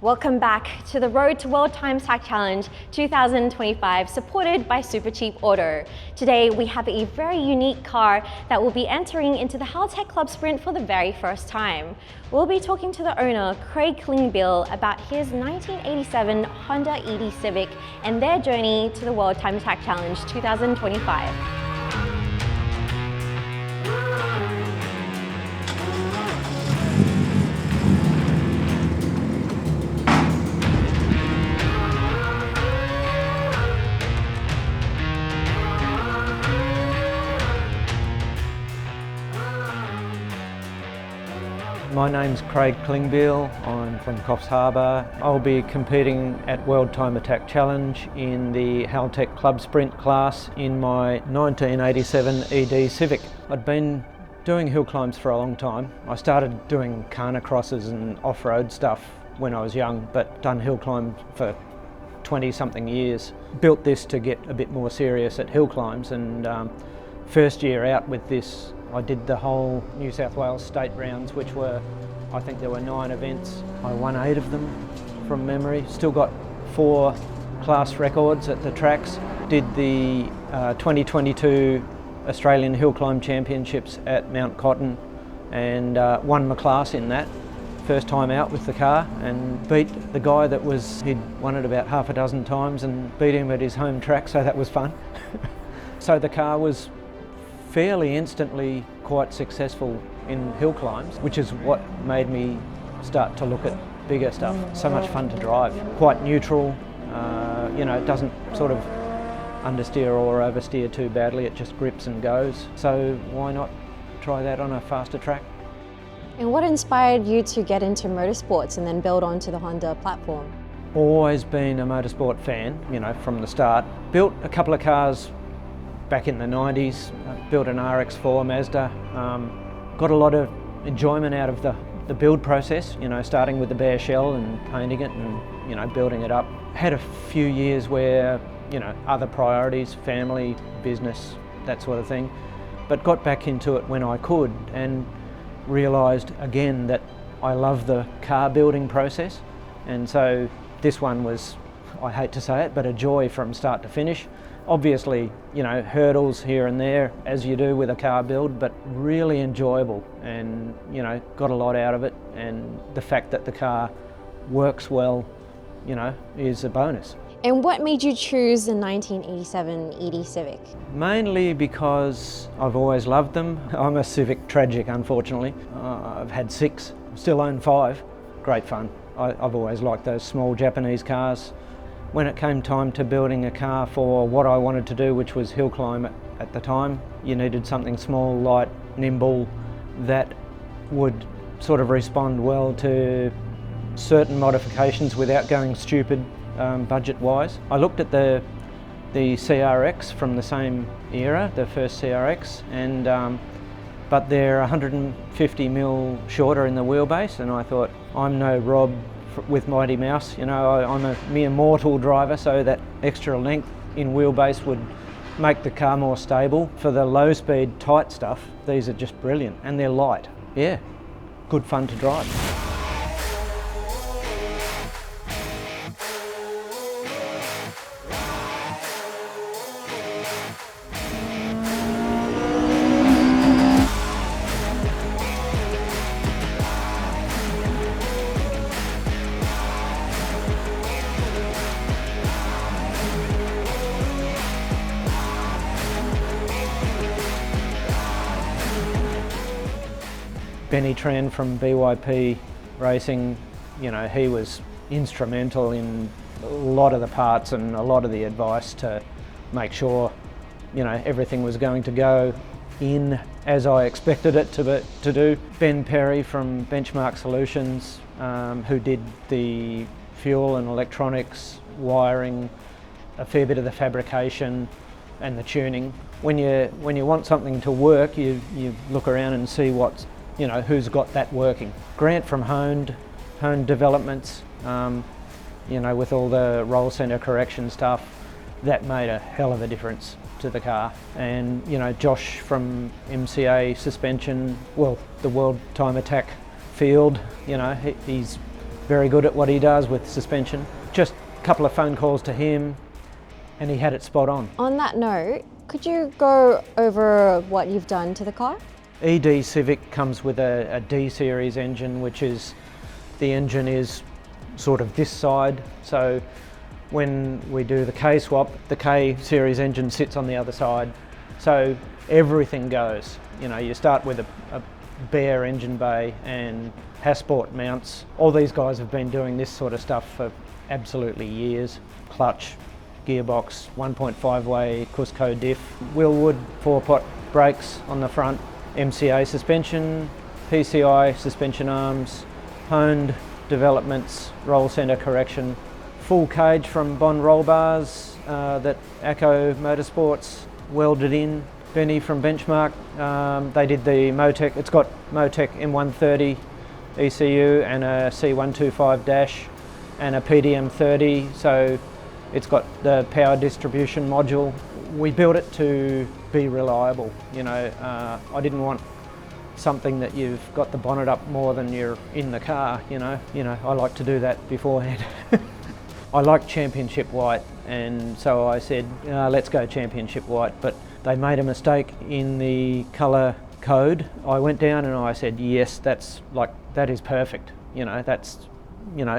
Welcome back to the Road to World Time Attack Challenge 2025, supported by Supercheap Auto. Today we have a very unique car that will be entering into the Haltech Clubsprint for the very first time. We'll be talking to the owner, Craig Klingbiel, about his 1987 Honda ED Civic and their journey to the World Time Attack Challenge 2025. My name's Craig Klingbiel, I'm from Coffs Harbour. I'll be competing at World Time Attack Challenge in the Haltech Clubsprint class in my 1987 ED Civic. I'd been doing hill climbs for a long time. I started doing carnacrosses and off-road stuff when I was young, but done hill climb for 20-something years. Built this to get a bit more serious at hill climbs, and first year out with this I did the whole New South Wales state rounds, which were, I think there were 9 events. I won 8 of them from memory. Still got 4 class records at the tracks. Did the 2022 Australian Hill Climb Championships at Mount Cotton and won my class in that. First time out with the car, and beat the guy that he'd won it about half a dozen times and beat him at his home track, so that was fun. So the car was fairly instantly quite successful in hill climbs, which is what made me start to look at bigger stuff. So much fun to drive, quite neutral, it doesn't sort of understeer or oversteer too badly, it just grips and goes. So why not try that on a faster track? And what inspired you to get into motorsports and then build onto the Honda platform? Always been a motorsport fan, from the start. Built a couple of cars back in the 90s, built an RX-4 Mazda. Got a lot of enjoyment out of the build process, starting with the bare shell and painting it and, building it up. Had a few years where, other priorities, family, business, that sort of thing, but got back into it when I could and realised again that I love the car building process. And so this one was, I hate to say it, but a joy from start to finish. Obviously, hurdles here and there, as you do with a car build, but really enjoyable and, got a lot out of it. And the fact that the car works well, is a bonus. And what made you choose the 1987 ED Civic? Mainly because I've always loved them. I'm a Civic tragic, unfortunately. I've had 6, still own 5. Great fun. I've always liked those small Japanese cars. When it came time to building a car for what I wanted to do, which was hill climb at the time, you needed something small, light, nimble, that would sort of respond well to certain modifications without going stupid budget-wise. I looked at the CRX from the same era, the first CRX, and but they're 150mm shorter in the wheelbase, and I thought, I'm no Rob with Mighty Mouse, I'm a mere mortal driver, so that extra length in wheelbase would make the car more stable. For the low speed, tight stuff, these are just brilliant, and they're light. Yeah, good fun to drive. Benny Tran from BYP Racing, he was instrumental in a lot of the parts and a lot of the advice to make sure, everything was going to go in as I expected it to do. Ben Perry from Benchmark Solutions, who did the fuel and electronics, wiring, a fair bit of the fabrication and the tuning. When you want something to work, you look around and see who's got that working. Grant from Honed Developments, with all the roll center correction stuff, that made a hell of a difference to the car. And Josh from MCA Suspension, well, the World Time Attack field, he's very good at what he does with suspension. Just a couple of phone calls to him and he had it spot on. On that note, could you go over what you've done to the car? ED Civic comes with a D series engine, which is, the engine is sort of this side. So when we do the K swap, the K series engine sits on the other side. So everything goes. You know, you start with a bare engine bay and Hasport mounts. All these guys have been doing this sort of stuff for absolutely years. Clutch, gearbox, 1.5 way Cusco diff, Willwood 4-pot brakes on the front, MCA suspension, PCI suspension arms, honed developments, roll centre correction, full cage from Bond roll bars that Acco Motorsports welded in. Benny from Benchmark, they did the Motec, it's got Motec M130 ECU and a C125 dash and a PDM 30, so it's got the power distribution module. We built it to be reliable, you know. I didn't want something that you've got the bonnet up more than you're in the car, you know. I like to do that beforehand. I like championship white, and so I said, let's go championship white, but they made a mistake in the colour code. I went down and I said, yes, that is perfect, you know,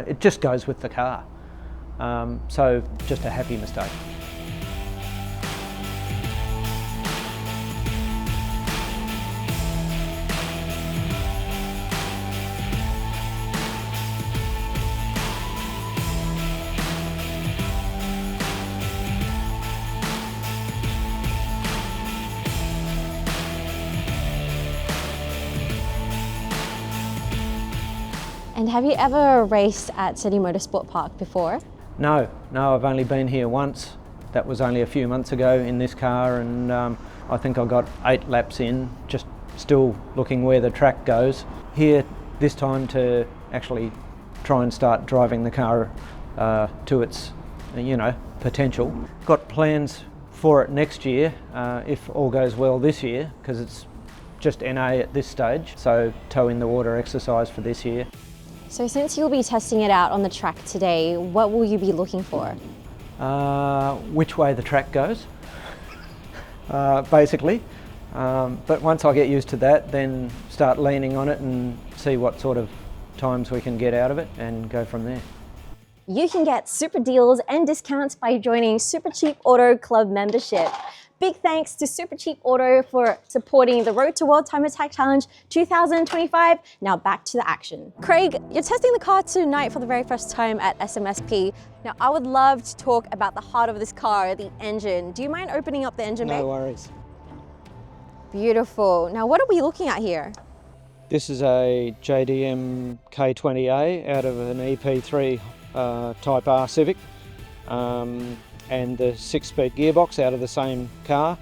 it just goes with the car. So just a happy mistake. And have you ever raced at City Motorsport Park before? No, I've only been here once. That was only a few months ago in this car, and I think I got 8 laps in, just still looking where the track goes. Here this time to actually try and start driving the car to its, potential. Got plans for it next year, if all goes well this year, because it's just NA at this stage, so toe in the water exercise for this year. So since you'll be testing it out on the track today, what will you be looking for? Which way the track goes, basically. But once I get used to that, then start leaning on it and see what sort of times we can get out of it and go from there. You can get super deals and discounts by joining Supercheap Auto Club membership. Big thanks to Supercheap Auto for supporting the Road to World Time Attack Challenge 2025. Now back to the action. Craig, you're testing the car tonight for the very first time at SMSP. Now I would love to talk about the heart of this car, the engine. Do you mind opening up the engine bay? No worries. Beautiful. Now what are we looking at here? This is a JDM K20A out of an EP3 Type R Civic. And the 6-speed gearbox out of the same car.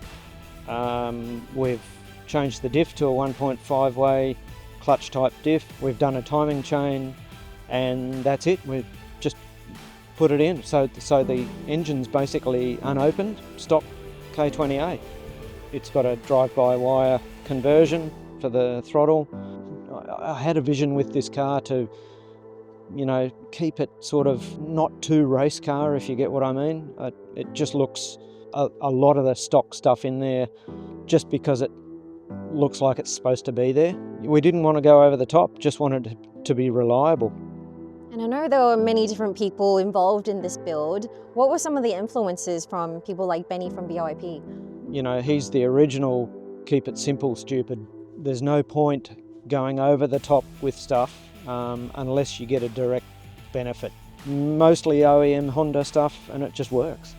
We've changed the diff to a 1.5 way clutch type diff. We've done a timing chain, and that's it. We've just put it in. So the engine's basically unopened, stock K20A. It's got a drive-by-wire conversion for the throttle. I had a vision with this car to keep it sort of not too race car, if you get what I mean. It just looks a lot of the stock stuff in there just because it looks like it's supposed to be there. We didn't want to go over the top, just wanted it to be reliable. And I know there were many different people involved in this build. What were some of the influences from people like Benny from BOIP? He's the original keep it simple stupid. There's no point going over the top with stuff unless you get a direct benefit. Mostly OEM Honda stuff, and it just works.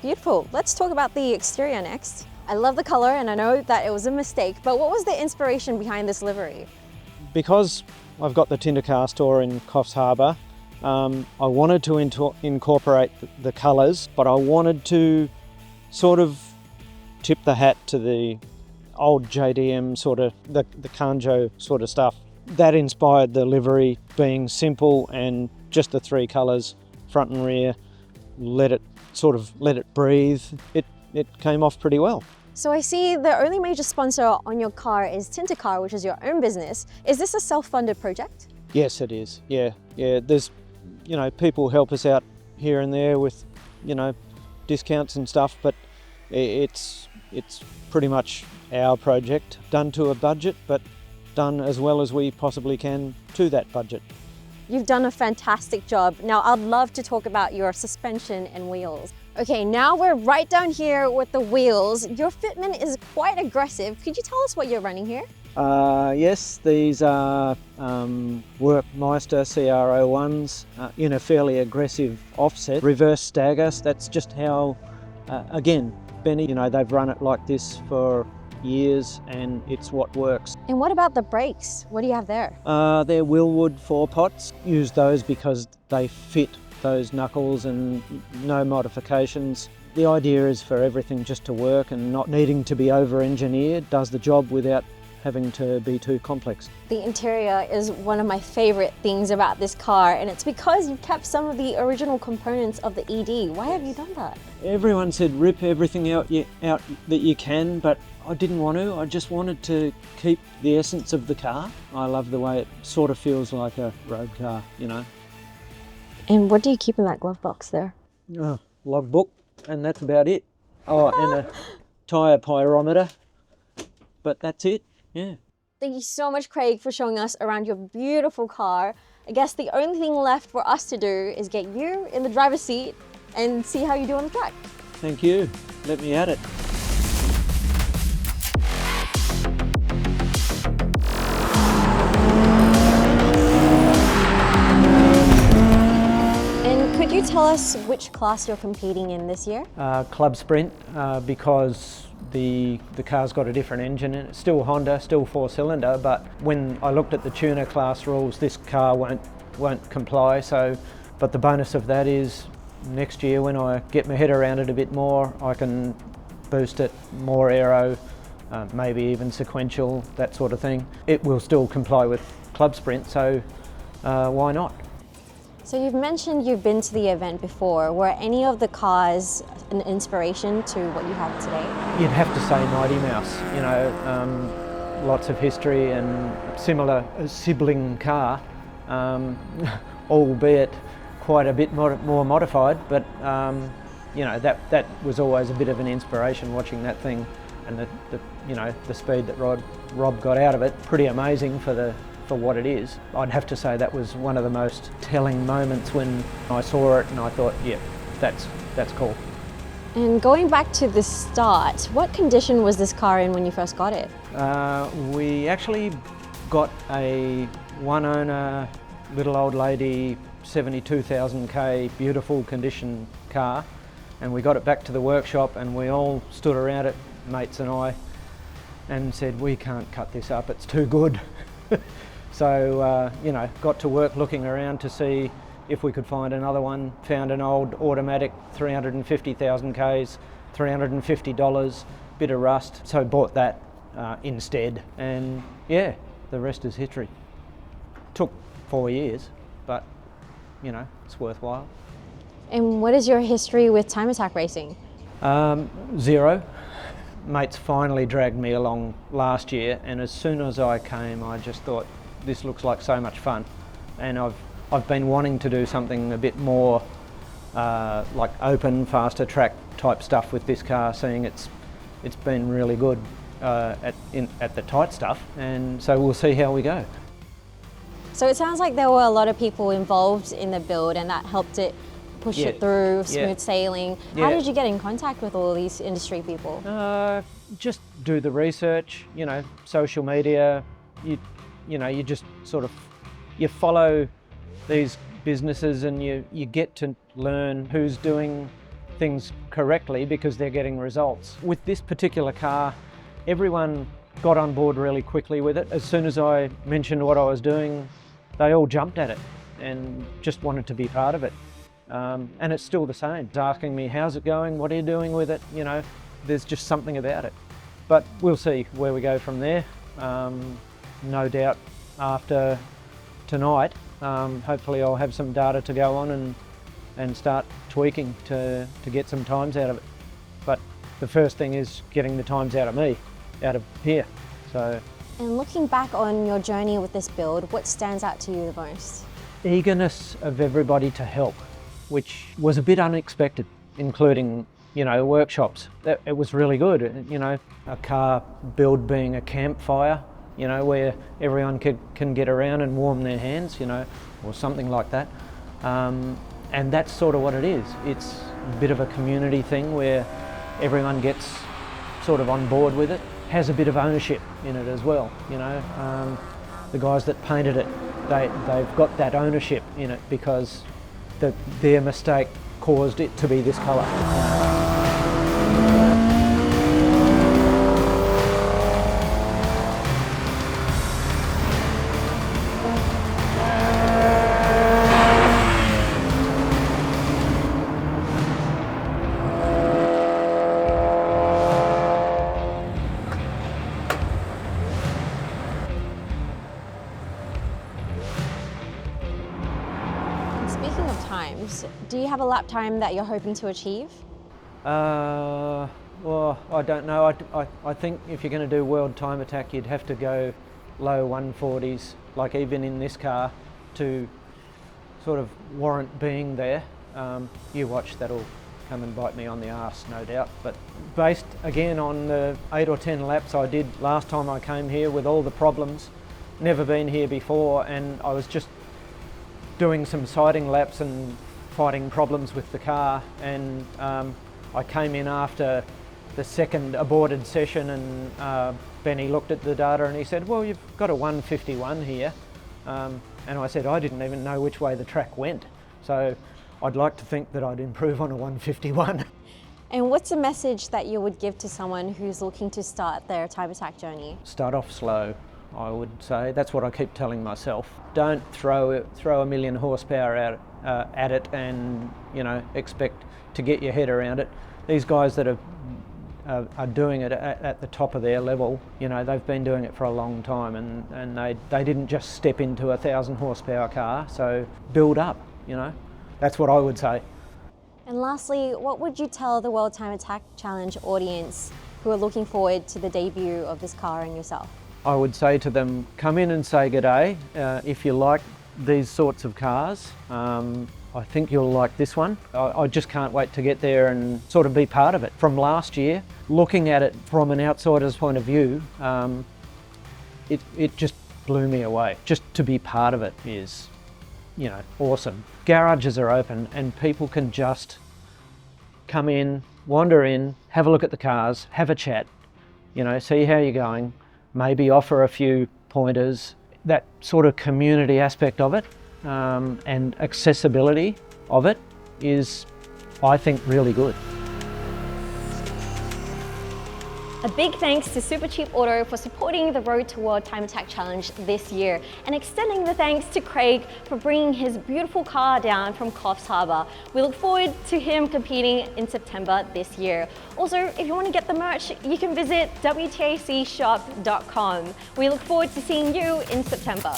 Beautiful. Let's talk about the exterior next. I love the color, and I know that it was a mistake, but what was the inspiration behind this livery? Because I've got the Tindercar store in Coffs Harbour, I wanted to incorporate the colours, but I wanted to sort of tip the hat to the old JDM sort of, the Kanjo sort of stuff. That inspired the livery, being simple and just the 3 colours, front and rear. Let it breathe. It came off pretty well. So I see the only major sponsor on your car is Tindercar, which is your own business. Is this a self-funded project? Yes, it is. Yeah. There's, people help us out here and there with, discounts and stuff, but it's pretty much our project, done to a budget, but done as well as we possibly can to that budget. You've done a fantastic job. Now I'd love to talk about your suspension and wheels. Okay, now we're right down here with the wheels. Your fitment is quite aggressive. Could you tell us what you're running here? Yes, these are Workmeister CR01s in a fairly aggressive offset. Reverse stagger, that's just how, again, Benny, they've run it like this for years and it's what works. And what about the brakes? What do you have there? They're Willwood 4-pots. Use those because they fit those knuckles and no modifications. The idea is for everything just to work and not needing to be over-engineered, does the job without having to be too complex. The interior is one of my favorite things about this car, and it's because you've kept some of the original components of the ED. Why have you done that? Everyone said rip everything out that you can, but I didn't want to. I just wanted to keep the essence of the car. I love the way it sort of feels like a road car, And what do you keep in that glove box there? Logbook, and that's about it. Oh, and a tyre pyrometer, but that's it. Yeah. Thank you so much, Craig, for showing us around your beautiful car. I guess the only thing left for us to do is get you in the driver's seat and see how you do on the track. Thank you. Let me at it. And could you tell us which class you're competing in this year? Clubsprint, because the car's got a different engine in it. It's still Honda, still 4-cylinder, but when I looked at the tuner class rules, this car won't comply. But the bonus of that is next year when I get my head around it a bit more, I can boost it, more aero, maybe even sequential, that sort of thing. It will still comply with Clubsprint, so why not? So you've mentioned you've been to the event before. Were any of the cars an inspiration to what you have today? You'd have to say Mighty Mouse, lots of history and similar sibling car, albeit quite a bit more modified, but that was always a bit of an inspiration watching that thing, and the speed that Rob got out of it, pretty amazing for what it is. I'd have to say that was one of the most telling moments when I saw it and I thought, yeah, that's cool. And going back to the start, what condition was this car in when you first got it? We actually got a one-owner, little old lady, 72,000 beautiful condition car, and we got it back to the workshop and we all stood around it, mates and I, and said, we can't cut this up, it's too good. So, got to work looking around to see if we could find another one. Found an old automatic, 350,000 Ks, $350, bit of rust. So bought that instead. And yeah, the rest is history. Took 4 years, but it's worthwhile. And what is your history with time attack racing? Zero. Mates finally dragged me along last year, and as soon as I came, I just thought, this looks like so much fun. And I've been wanting to do something a bit more like open, faster track type stuff with this car, seeing it's been really good at the tight stuff, and so we'll see how we go. So it sounds like there were a lot of people involved in the build and that helped it push it through, smooth sailing. How did you get in contact with all these industry people? Just do the research, social media, you just sort of, you follow these businesses and you get to learn who's doing things correctly because they're getting results. With this particular car, everyone got on board really quickly with it. As soon as I mentioned what I was doing, they all jumped at it and just wanted to be part of it. And it's still the same. Asking me, how's it going? What are you doing with it? There's just something about it. But we'll see where we go from there. No doubt after tonight, hopefully I'll have some data to go on and start tweaking to get some times out of it. But the first thing is getting the times out of me, out of here. So And looking back on your journey with this build, what stands out to you the most? Eagerness of everybody to help, which was a bit unexpected, including, you know, workshops. It was really good, you know, a car build being a campfire, you know, where everyone can get around and warm their hands, you know, or something like that. And that's sort of what it is. It's a bit of a community thing where everyone gets sort of on board with it, has a bit of ownership in it as well, you know. The guys that painted it, they've got that ownership in it because their mistake caused it to be this colour. Speaking of times, do you have a lap time that you're hoping to achieve? Well, I don't know. I think if you're going to do world time attack, you'd have to go low 140s, like even in this car, to sort of warrant being there. You watch, that'll come and bite me on the arse, no doubt. But based again on the 8 or 10 laps I did last time I came here with all the problems, never been here before, and I was just doing some siding laps and fighting problems with the car, and I came in after the second aborted session, and Benny looked at the data and he said, well, you've got a 151 here, and I said I didn't even know which way the track went, so I'd like to think that I'd improve on a 151. And what's a message that you would give to someone who's looking to start their time attack journey? Start off slow, I would say. That's what I keep telling myself. Don't throw a million horsepower out at it and, you know, expect to get your head around it. These guys that are doing it at the top of their level, you know, they've been doing it for a long time, and they didn't just step into a 1,000 horsepower car, so build up, you know. That's what I would say. And lastly, what would you tell the World Time Attack Challenge audience who are looking forward to the debut of this car and yourself? I would say to them, come in and say g'day. If you like these sorts of cars, I think you'll like this one. I just can't wait to get there and sort of be part of it. From last year, looking at it from an outsider's point of view, it just blew me away. Just to be part of it is, you know, awesome. Garages are open and people can just come in, wander in, have a look at the cars, have a chat, you know, see how you're going, maybe offer a few pointers. That sort of community aspect of it and accessibility of it is, I think, really good. A big thanks to Supercheap Auto for supporting the Road to World Time Attack Challenge this year, and extending the thanks to Craig for bringing his beautiful car down from Coffs Harbour. We look forward to him competing in September this year. Also, if you want to get the merch, you can visit WTACshop.com. We look forward to seeing you in September.